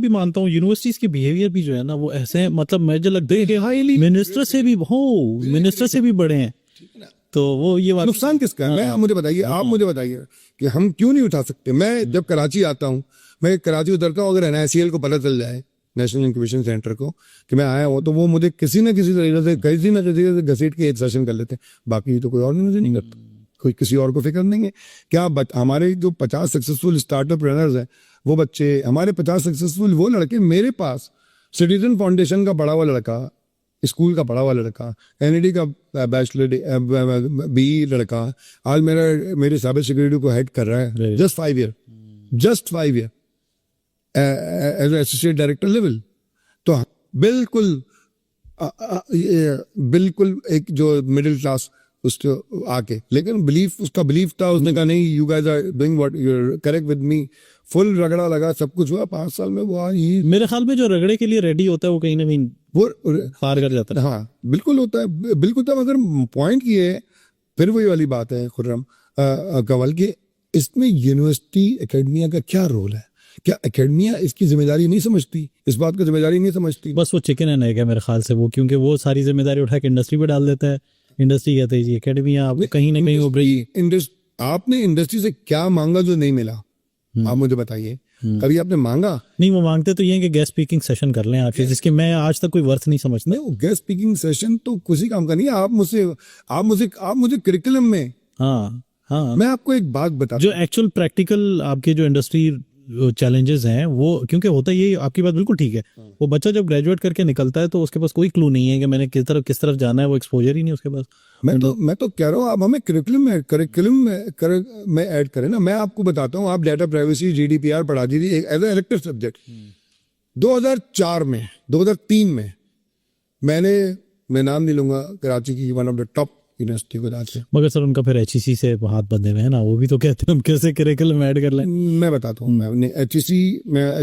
भी मानता हूँ यूनिवर्सिटीज के बिहेवियर भी जो है ना वो ऐसे हैं, मतलब मुझे लगता है कि हाईली मिनिस्टर से भी मिनिस्टर से भी बड़े हैं। तो वो ये बात नुकसान किसका है? मैं मुझे बताइए, आप मुझे बताइए कि हम क्यों नहीं उठा सकते। मैं जब कराची आता हूँ, मैं कराची उतरता हूँ, अगर NICL को पता चल जाए, नेशनल इंक्यूबेशन सेंटर को, कि मैं आया हूँ, तो वो मुझे किसी न किसी तरीके से घसीट के एक सेशन कर लेते हैं। बाकी तो कोई और मुझे नहीं करता, कोई किसी और को फिक्र नहीं है। क्या हमारे जो 50 सक्सेसफुल स्टार्टअप रनर्स हैं वो बच्चे, हमारे 50 सक्सेसफुल वो लड़के, मेरे पास सिटीजन फाउंडेशन का पढ़ा हुआ लड़का, स्कूल का पढ़ा हुआ लड़का, NID का बैचलर BE लड़का आज मेरे साइबर सिक्योरिटी को हेड कर रहा है। Just 5 year as associate director level. तो बिल्कुल एक जो मिडिल क्लास उसको आके, लेकिन उसका बिलीफ था, उसने कहा नहीं, you guys are doing what you are correct with me. Full रगड़ा लगा, सब कुछ हुआ। 5 साल में वो ही, मेरे ख्याल में जो रगड़े के लिए रेडी होता है वो कहीं ना कहीं वो पार कर जाता है। हाँ बिल्कुल होता है, बिल्कुल था। मगर पॉइंट ये है, फिर वही वाली बात है खुर्रम कंवल की, इसमें यूनिवर्सिटी एकेडमिया का क्या रोल है? क्या एकेडमिया इसकी जिम्मेदारी नहीं समझती, इस बात की जिम्मेदारी नहीं समझती? बस वो चिकन एंड एग है मेरे ख्याल से वो, क्योंकि वो सारी जिम्मेदारी उठा के इंडस्ट्री पे डाल देता है। इंडस्ट्री कहते हैं जी एकेडमिया, कहीं ना कहीं वो आपने इंडस्ट्री से क्या मांगा जो नहीं मिला? आप मुझे बताइए, कभी आपने मांगा? नहीं, वो मांगते तो ये है कि गेस्ट स्पीकिंग सेशन कर लें आप, जिसकी मैं आज तक कोई वर्थ नहीं समझता। नहीं, गेस्ट स्पीकिंग सेशन तो किसी काम का नहीं है। आप मुझे करिकुलम में, हाँ मैं आपको एक बात बता, जो एक्चुअल प्रैक्टिकल आपके जो इंडस्ट्री चैलेंजेस हैं वो, क्योंकि होता ये, आपकी बात बिल्कुल ठीक है। वो बच्चा जब ग्रेजुएट करके निकलता है तो उसके पास कोई क्लू नहीं है कि मैंने किस तरफ जाना है, वो एक्सपोजर ही नहीं उसके पास। मैं तो कह रहा हूँ आप हमें करिकुलम में ऐड करें ना। मैं आपको बताता हूँ, आप डाटा प्राइवेसी GDPR पढ़ा दीजिए एज ए इलेक्टिव सब्जेक्ट। 2003 में मैं नाम नहीं लूंगा, कराची की one of the top university को जाके, मगर सर उनका फिर HEC से हाथ बंधे हुए हैं ना, वो भी तो कहते हैं हम कैसे करिकुलम ऐड कर लें। मैं बताता हूँ, मैं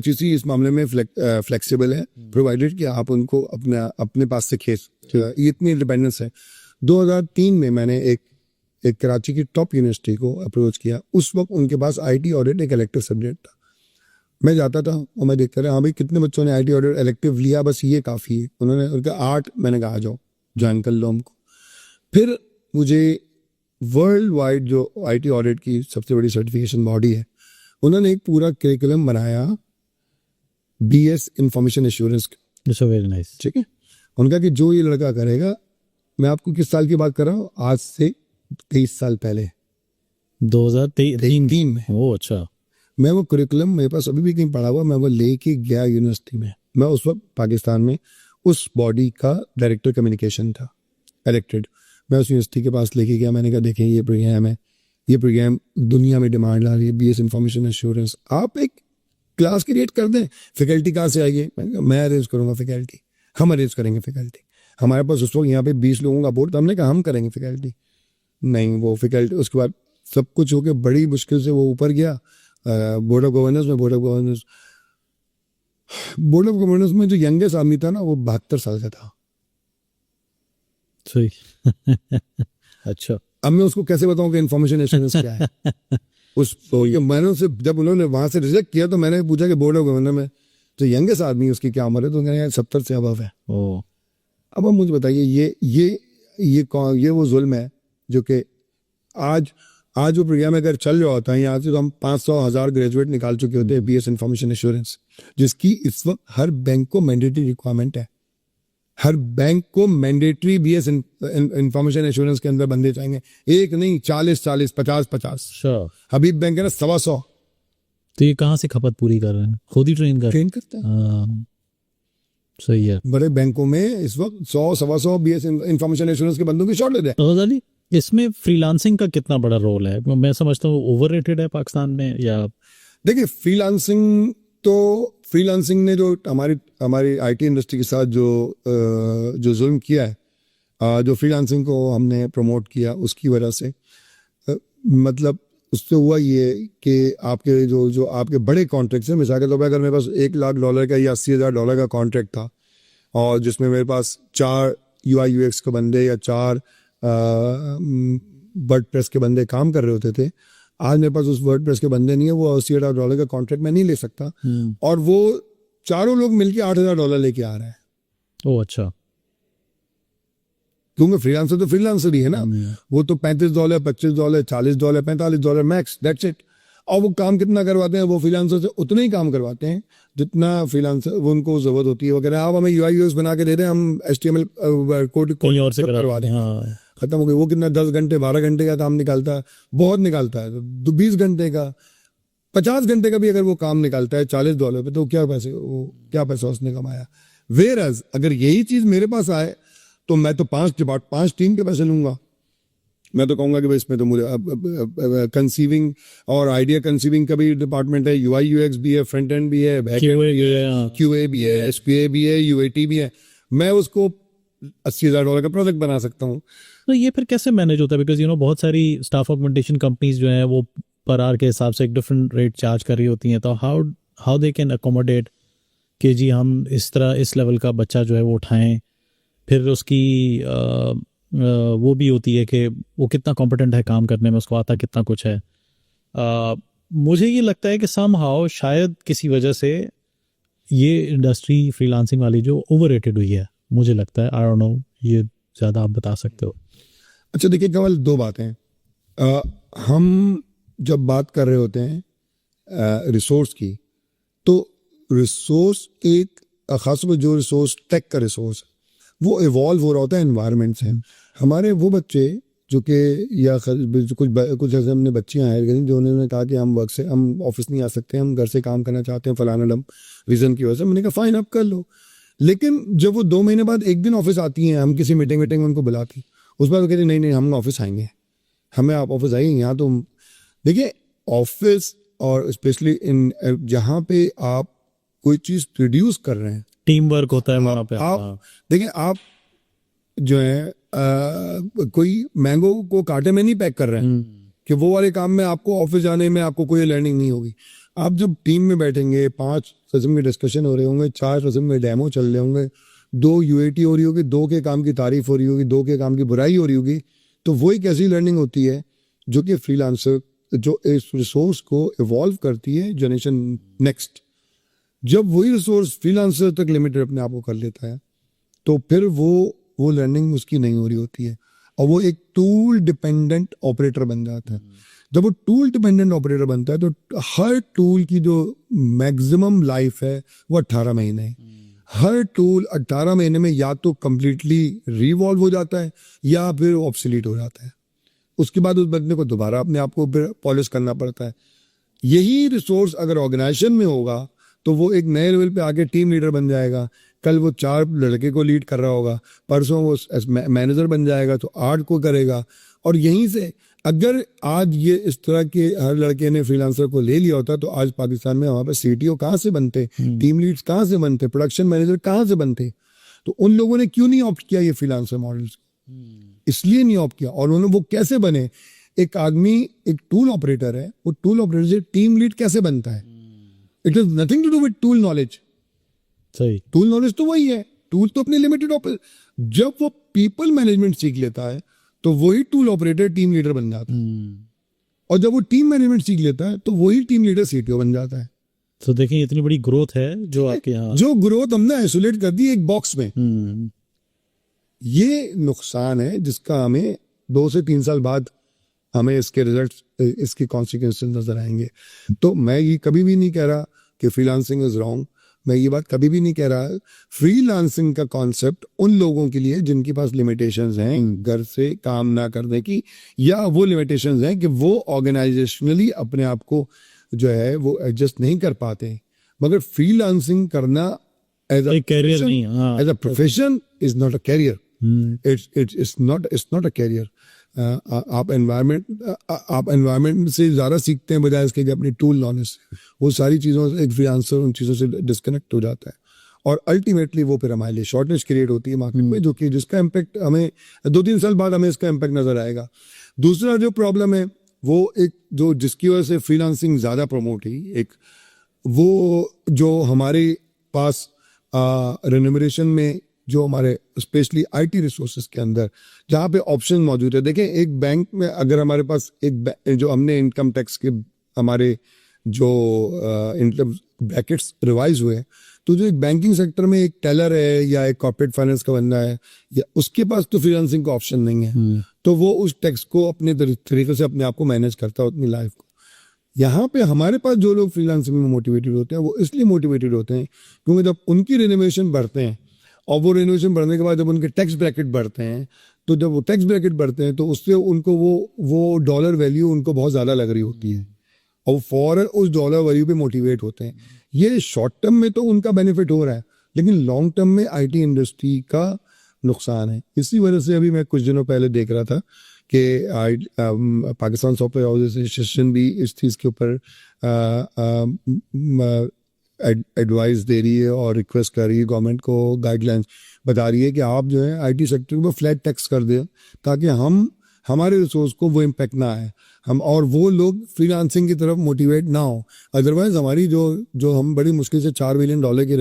HEC इस मामले में फ्लेक्सिबल है, प्रोवाइडेड कि आप उनको अपने पास से खींच, ये इतनी इंडिपेंडेंस है। 2003 में मैंने एक कराची की टॉप यूनिवर्सिटी को अप्रोच किया। उस वक्त उनके पास IT ऑडिट एक इलेक्टिव सब्जेक्ट था। मैं जाता था और मैं देखता रहा, हाँ भाई कितने बच्चों ने IT ऑडिट इलेक्टिव लिया, बस ये काफ़ी है। उन्होंने उनका 8, मैंने कहा आ जाओ ज्वाइन कर लो हमको। फिर मुझे वर्ल्ड वाइड जो IT ऑडिट की सबसे बड़ी सर्टिफिकेशन बॉडी है, उन्होंने एक पूरा करिकुलम बनाया BS information assurance. Very nice. ठीक है, उनका कि जो ये लड़का करेगा, मैं आपको किस साल की बात कर रहा हूँ, आज से 23 साल पहले, 2003 में। ओ अच्छा। मैं वो करिकुलम मेरे पास अभी भी कहीं पड़ा हुआ, मैं वो लेके गया यूनिवर्सिटी में। मैं उस वक्त पाकिस्तान में उस बॉडी का डायरेक्टर कम्युनिकेशन था, इलेक्टेड। मैं उस यूनिवर्सिटी के पास लेके गया, मैंने कहा देखें ये प्रोग्राम है, ये प्रोग्राम दुनिया में डिमांड ला रही है, BS इंफॉर्मेशन एश्योरेंस। आप एक क्लास क्रिएट कर दें, फैकल्टी कहाँ से आएगी? मैं अरेंज करूँगा फैकल्टी, हम अरेंज करेंगे फैकल्टी। हमारे पास उस वक्त यहाँ पे 20 लोगों का बोर्ड था, हमने कहा हम करेंगे फैकल्टी। नहीं, वो फैकल्टी उसके बाद सब कुछ होके बड़ी मुश्किल से वो ऊपर गया बोर्ड ऑफ गवर्नेंस में। बोर्ड ऑफ गवर्नेंस में जो यंगेस्ट आदमी था ना, वो 72 साल का था। सही। अच्छा, अब मैं उसको कैसे बताऊं कि इन्फॉर्मेशन एश्योरेंस क्या है? मैंने उससे, जब उन्होंने वहां से रिजेक्ट किया तो मैंने पूछा कि बोर्ड ऑफ गवर्नर में जो यंगेस्ट आदमी उसकी क्या उम्र है? तो कहने 70 से अबव है। अब मुझे बताइए, ये वो जुल्म है जो कि आज वो प्रोग्राम अगर चल रहा होता है यहाँ से, तो हम 500,000 ग्रेजुएट निकाल चुके होते हैं BS इंफॉर्मेशन एश्योरेंस, जिसकी इस वक्त हर बैंक को मैंडेटरी रिक्वायरमेंट है। हर बैंक को मैंडेटरी BS इंफॉर्मेशन एश्योरेंस के अंदर बंदे चाहिए, एक नहीं 40, 50। हबीब बैंक है ना 125। तो ये कहाँ से खपत पूरी कर रहे हैं? खुद ही ट्रेन करते हैं। सही है। बड़े बैंकों में इस वक्त 100-125 BS इंफॉर्मेशन एश्योरेंस के बंदों की शॉर्टेज है। इसमें फ्रीलांसिंग का कितना बड़ा रोल है? मैं समझता हूँ ओवररेटेड है पाकिस्तान में। या देखिए, फ्रीलांसिंग ने जो हमारी IT इंडस्ट्री के साथ जो जुल्म किया है, जो फ्रीलांसिंग को हमने प्रमोट किया, उसकी वजह से मतलब उससे हुआ ये कि आपके जो आपके बड़े कॉन्ट्रैक्ट्स हैं, मिसाल के तौर पर अगर मेरे पास $1 लाख का या $80,000 का कॉन्ट्रैक्ट था, और जिसमें मेरे पास 4 UI UX के बंदे या 4 वर्डप्रेस के बंदे काम कर रहे होते थे, आज मेरे पास उस वर्डप्रेस के बंदे नहीं है, वो $80,000 का कॉन्ट्रैक्ट मैं नहीं ले सकता। और वो चारों लोग मिलके $8,000 लेके आ रहे हैं, ओ अच्छा। क्योंकि फ्रीलांसर तो फ्रीलांसर ही है ना, वो तो $35, $25, $40, $45 मैक्स, दैट्स इट। और वो काम कितना करवाते हैं, वो फ्रीलांसर से उतना ही काम करवाते हैं जितना फ्रीलांसर वो उनको जरूरत होती है वगैरह। आप हमें UI UX बना के दे रहे हैं, हम HTML कोड कोई और से करवा दें, हाँ। खत्म हो गई। वो कितना 10 घंटे 12 घंटे का काम निकालता है, बहुत निकालता है, तो 20 घंटे का 50 घंटे का भी अगर वो काम निकालता है $40 पे, तो क्या पैसा उसने कमाया। वेयरएज अगर यही चीज मेरे पास आए तो मैं तो 5 टीम के पैसे लूंगा। मैं तो कहूंगा कि भाई इसमें तो मुझे कंसीविंग और आइडिया कंसीविंग का भी डिपार्टमेंट है, UI UX भी है, फ्रंट एंड भी है, QA भी है, SQA भी है, UAT भी है। मैं उसको $80,000 का प्रोजेक्ट बना सकता हूँ। तो ये फिर कैसे मैनेज होता है? बिकॉज बहुत सारी स्टाफ ऑगमेंटेशन कंपनीज जो हैं वो पर आवर के हिसाब से एक डिफरेंट रेट चार्ज कर रही होती हैं, तो हाउ दे कैन अकोमोडेट कि जी हम इस तरह इस लेवल का बच्चा जो है वो उठाएं। फिर उसकी वो भी होती है कि वो कितना कॉम्पिटेंट है काम करने में, उसको आता कितना कुछ है। मुझे ये लगता है कि समहाउ शायद किसी वजह से ये इंडस्ट्री फ्रीलांसिंग वाली जो ओवररेटेड हुई है, मुझे लगता है। आई डोंट नो, ये ज़्यादा आप बता सकते हो। अच्छा देखिए कंवल, दो बातें। हम जब बात कर रहे होते हैं रिसोर्स की, तो रिसोर्स एक खासतौर पर जो रिसोर्स टेक का रिसोर्स वो इवॉल्व हो रहा होता है एनवायरनमेंट से। हमारे वो बच्चे जो कि या कुछ ऐसे हमने बच्चियां हैं जो उन्होंने कहा कि हम ऑफिस नहीं आ सकते, हम घर से काम करना चाहते हैं फलाना डम रीज़न की वजह से। मैंने कहा फाइन आप कर लो, लेकिन जब वो 2 महीने बाद एक दिन ऑफिस आती हैं, हम किसी मीटिंग में उनको बुलाती, उस बार वो कहती नहीं हम ऑफिस आएंगे, हमें आप ऑफिस आइए यहाँ। तो देखिए ऑफिस और स्पेशली इन जहाँ पे आप कोई चीज़ प्रोड्यूस कर रहे हैं, टीम वर्क होता है वहाँ पे। आप देखिए, आप जो है कोई मैंगो को कांटे में नहीं पैक कर रहे हैं कि वो वाले काम में आपको ऑफिस जाने में आपको कोई लर्निंग नहीं होगी। आप जब टीम में बैठेंगे, 5 किस्म के डिस्कशन हो रहे होंगे, 4 किस्म के डेमो चल रहे होंगे, 2 UAT हो रही होगी, 2 के काम की तारीफ हो रही होगी, 2 के काम की बुराई हो रही होगी, तो वही कैसी लर्निंग होती है जो कि फ्रीलांसर जो इस रिसोर्स को इवॉल्व करती है जनरेशन नेक्स्ट। जब वही रिसोर्स फ्रीलांसर तक लिमिटेड अपने आप को कर लेता है, तो फिर वो लर्निंग उसकी नहीं हो रही होती है और वो एक टूल डिपेंडेंट ऑपरेटर बन जाता है। जब वो टूल डिपेंडेंट ऑपरेटर बनता है तो हर टूल की जो मैक्सिमम लाइफ है वो 18 महीने है। हर टूल 18 महीने में या तो कंप्लीटली रिवॉल्व हो जाता है या फिर ऑब्सोलीट हो जाता है। उसके बाद उस बंदे को दोबारा अपने आप को फिर पॉलिश करना पड़ता है। यही रिसोर्स अगर ऑर्गेनाइजेशन में होगा तो वो एक नए लेवल पे आके टीम लीडर बन जाएगा। कल वो 4 लड़के को लीड कर रहा होगा, परसों वो मैनेजर बन जाएगा तो 8 को करेगा। और यहीं से अगर आज ये इस तरह के हर लड़के ने फ्रीलांसर को ले लिया होता तो आज पाकिस्तान में वहाँ पर CTO कहाँ से बनते, टीम लीड्स कहाँ से बनते, प्रोडक्शन मैनेजर कहाँ से बनते। तो उन लोगों ने क्यों नहीं ऑप्ट किया ये फ्रीलांसर मॉडल्स? इसलिए नहीं ऑप्ट किया। और उन्होंने वो कैसे बने? एक आदमी एक टूल ऑपरेटर है, वो टूल ऑपरेटर से टीम लीड कैसे बनता है? It is nothing to do with tool knowledge. सही, टूल नॉलेज तो वही है, टूल तो अपने लिमिटेड जब वो पीपल मैनेजमेंट सीख लेता है तो वही टूल ऑपरेटर टीम लीडर बन जाता है। और जब वो टीम मैनेजमेंट सीख लेता है तो वही टीम लीडर CTO बन जाता है। तो देखिए इतनी बड़ी ग्रोथ है जो आपके यहाँ, जो ग्रोथ हमने आइसोलेट कर दी एक बॉक्स में, ये नुकसान है जिसका हमें 2 से 3 साल बाद हमें इसके रिजल्ट्स, इसके कॉन्सिक्वेंसेस नजर आएंगे। तो मैं ये कभी भी नहीं कह रहा कि फ्रीलांसिंग इज रॉन्ग, मैं ये बात कभी भी नहीं कह रहा। फ्रीलांसिंग का कॉन्सेप्ट उन लोगों के लिए जिनके पास लिमिटेशंस हैं घर से काम ना करने की, या वो लिमिटेशंस हैं कि वो ऑर्गेनाइजेशनली अपने आप को जो है वो एडजस्ट नहीं कर पाते। मगर फ्रीलांसिंग करना एज अ कैरियर नहीं, as a profession is not a career. It's not a career. आप एनवायरनमेंट से ज़्यादा सीखते हैं बजाय इसके कि अपनी टूल नॉलेज से। वो सारी चीज़ों से एक फ्रीलांसर उन चीज़ों से डिस्कनेक्ट हो जाता है और अल्टीमेटली वो फिर हमारे लिए शॉर्टेज क्रिएट होती है मार्केट में, जो कि जिसका इम्पैक्ट हमें 2-3 साल बाद हमें इसका इम्पैक्ट नजर आएगा। दूसरा जो प्रॉब्लम है वो एक जो जिसकी वजह से फ्रीलांसिंग ज़्यादा प्रमोट हुई, एक वो जो हमारे पास रेन्यूमरेशन में जो हमारे स्पेशली IT रिसोर्सेज के अंदर जहाँ पे ऑप्शन मौजूद है। देखें एक बैंक में अगर हमारे पास जो हमने इनकम टैक्स के हमारे जो ब्रैकेट्स रिवाइज हुए तो जो एक बैंकिंग सेक्टर में एक टेलर है या एक कॉर्पोरेट फाइनेंस का बंदा है, या उसके पास तो फ्रीलांसिंग का ऑप्शन नहीं है, तो वो उस टैक्स को अपने तरीके से अपने आप को मैनेज करता है अपनी लाइफ को। यहाँ पे हमारे पास जो लोग फ्रीलांसिंग में मोटिवेटेड होते हैं, वो इसलिए मोटिवेटेड होते हैं क्योंकि जब उनकी रिनोवेशन बढ़ते हैं और वो रिनोवेशन बढ़ने के बाद जब उनके टैक्स ब्रैकेट बढ़ते हैं, तो जब वो टैक्स ब्रैकेट बढ़ते हैं तो उससे उनको वो डॉलर वैल्यू उनको बहुत ज़्यादा लग रही होती है और फौरन उस डॉलर वैल्यू पे मोटिवेट होते हैं। ये शॉर्ट टर्म में तो उनका बेनिफिट हो रहा है, लेकिन लॉन्ग टर्म में आईटी इंडस्ट्री का नुकसान है। इसी वजह से अभी मैं कुछ दिनों पहले देख रहा था कि पाकिस्तान सॉफ्टवेयर हाउस एसोसिएशन भी इस चीज़ के ऊपर एडवाइस दे रही है और रिक्वेस्ट कर रही है गवर्नमेंट को, गाइडलाइंस बता रही है कि आप जो है आईटी सेक्टर को फ्लैट टैक्स कर दें ताकि हमारे रिसोर्स को वो इम्पैक्ट ना आए, हम और वो लोग फ्रीलांसिंग की तरफ मोटिवेट ना हो। अदरवाइज हमारी जो हम बड़ी मुश्किल से $4 बिलियन की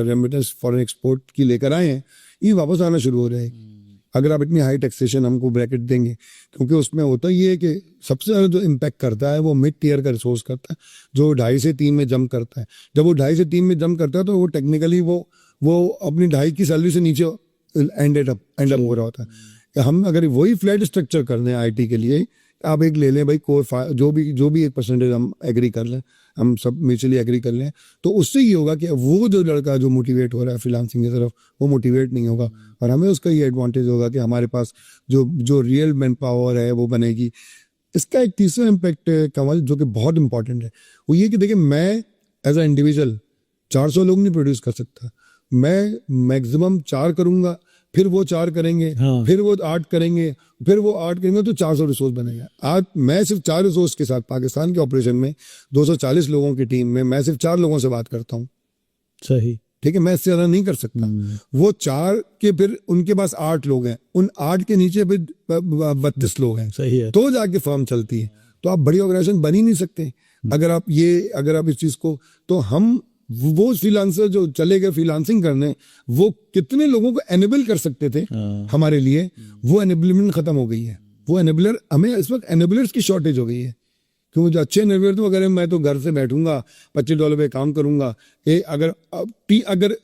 रेमिटेंस फॉरेन एक्सपोर्ट की लेकर आए हैं, ये वापस आना शुरू हो जाएगी अगर आप इतनी हाई टैक्सेशन हमको ब्रैकेट देंगे। क्योंकि उसमें होता ये है कि सबसे ज़्यादा जो इम्पैक्ट करता है वो मिड टीयर का रिसोर्स करता है, जो 2.5 से 3 में जंप करता है। जब वो 2.5 से 3 में जंप करता है तो वो टेक्निकली वो अपनी 2.5 की सैलरी से नीचे एंड अप हो रहा होता है। हम अगर वही फ्लैट स्ट्रक्चर कर दें आईटी के लिए, आप एक ले लें भाई, कोई जो भी 1% हम एग्री कर लें, हम सब म्यूचुअली एग्री कर लें, तो उससे ये होगा कि वो जो लड़का जो मोटिवेट हो रहा है फ्रीलांसिंग की तरफ, वो मोटिवेट नहीं होगा और हमें उसका ये एडवांटेज होगा कि हमारे पास जो रियल मैन पावर है वो बनेगी। इसका एक तीसरा इम्पैक्ट कमल जो कि बहुत इंपॉर्टेंट है, वो ये कि देखिए मैं एज अ इंडिविजुअल 400 लोग नहीं प्रोड्यूस कर सकता, मैं मैक्सिमम 4 करूंगा, फिर वो 4 करेंगे, हाँ। फिर वो 8 करेंगे, फिर वो 8 करेंगे, तो 400 रिसोर्स बनेगा। आज मैं सिर्फ 4 रिसोर्स के साथ पाकिस्तान के ऑपरेशन में 240 लोगों की टीम में मैं सिर्फ 4 लोगों से बात करता हूँ, सही, ठीक है, मैं इससे ज़्यादा नहीं कर सकता। वो 4 के फिर उनके पास 8 लोग हैं, उन 8 के नीचे फिर 32 लोग हैं, सही है। तो जाके फर्म चलती है। तो आप बड़ी ऑर्गेनाइजेशन बन ही नहीं सकते अगर आप इस चीज़ को, तो हम वो फ्रीलांसर जो चले गए फ्रीलांसिंग करने, वो कितने लोगों को एनेबल कर सकते थे हमारे लिए, वो एनेबलमेंट खत्म हो गई है। वो एनेबलर, हमें इस वक्त एनेबलर्स की शॉर्टेज हो गई है, क्योंकि जो अच्छे एनेबलर तो अगर मैं तो घर से बैठूंगा $25 पे काम करूंगा, अगर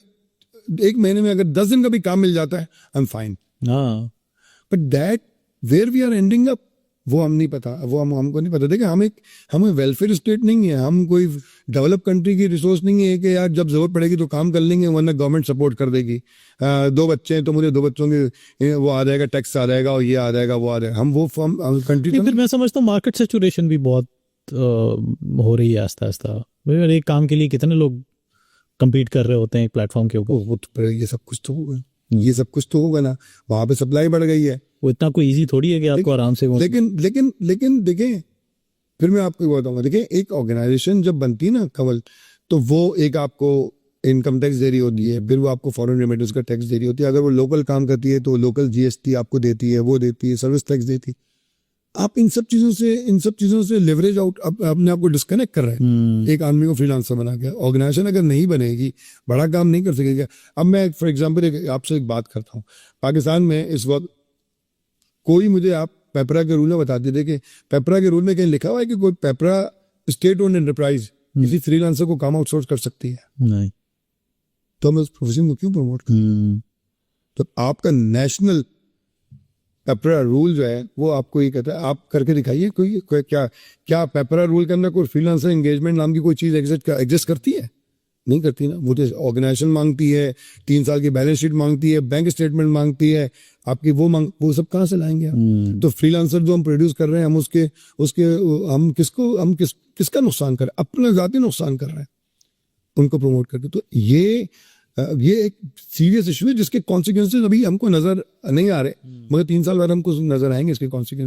1 महीने में अगर 10 दिन का भी काम मिल जाता है, I am fine. But that where we are ending up, वो हम नहीं पता, वो हमको नहीं पता। देखिए हमें वेलफेयर स्टेट नहीं है, हम कोई डेवलप कंट्री की रिसोर्स नहीं है कि यार जब जरूरत पड़ेगी तो काम कर लेंगे वरना गवर्नमेंट सपोर्ट कर देगी। 2 बच्चे हैं तो मुझे 2 बच्चों के वो आ जाएगा, टैक्स आ जाएगा और ये आ जाएगा वो आ जाएगा। हम वो फॉर्म कंट्री फिर मैं समझता हूँ मार्केट सेचुरेशन भी बहुत हो रही है आस्ता आस्ता। एक काम के लिए कितने लोग compete कर रहे होते हैं एक प्लेटफॉर्म के ऊपर। वो तो ये सब कुछ तो होगा ना, वहां पे सप्लाई बढ़ गई है। वो इतना कोई इजी थोड़ी है कि आपको आराम से लेकिन देखें, फिर मैं आपको बताऊंगा, देखिए एक ऑर्गेनाइजेशन जब बनती है ना कवल, तो वो एक आपको इनकम टैक्स दे रही होती है, फिर वो आपको फॉरेन रेमिटेंस का टैक्स दे रही होती है। अगर वो लोकल काम करती है तो लोकल जीएसटी आपको देती है, वो देती है, सर्विस टैक्स देती है। आप इन सब चीजों से लेवरेज आउट अपने आप को डिस्कनेक्ट कर रहे हैं एक आदमी को फ्रीलांसर बना के। ऑर्गेनाइजेशन अगर नहीं बनेगी, बड़ा काम नहीं कर सकेगा। अब मैं फॉर एग्जांपल आपसे एक बात करता हूँ, पाकिस्तान में इस वक्त कोई मुझे आप पेपरा के रूल में बता दीजिए कि पेपरा के रूल में कहीं लिखा हुआ है कि कोई पेपरा स्टेट ओन्ड एंटरप्राइज किसी फ्रीलांसर को काम आउटसोर्स कर सकती है? नहीं। तो हम उस प्रोफेशन को क्यों प्रमोट करें? तो आपका नेशनल पेपरा रूल जो है वो आपको ये कहता है आप करके दिखाइए। कोई क्या पेपरा रूल के अंदर कोई फ्रीलांसर एंगेजमेंट नाम की कोई चीज एग्जिस्ट करती है? नहीं करती ना। वो तो ऑर्गेनाइजेशन मांगती है, 3 साल की बैलेंस शीट मांगती है, बैंक स्टेटमेंट मांगती है आपकी, वो सब कहाँ से लाएंगे आप? तो फ्रीलांसर जो हम प्रोड्यूस कर रहे हैं, हम किसका नुकसान कर रहे हैं? अपना जाती नुकसान कर रहे हैं उनको प्रमोट करके। तो ये एक सीरियस इशू है जिसके कॉन्सिक्वेंसेज अभी हमको नजर नहीं आ रहे, मगर 3 साल बाद हमको नजर आएंगे इसके कॉन्सिक्वेंस।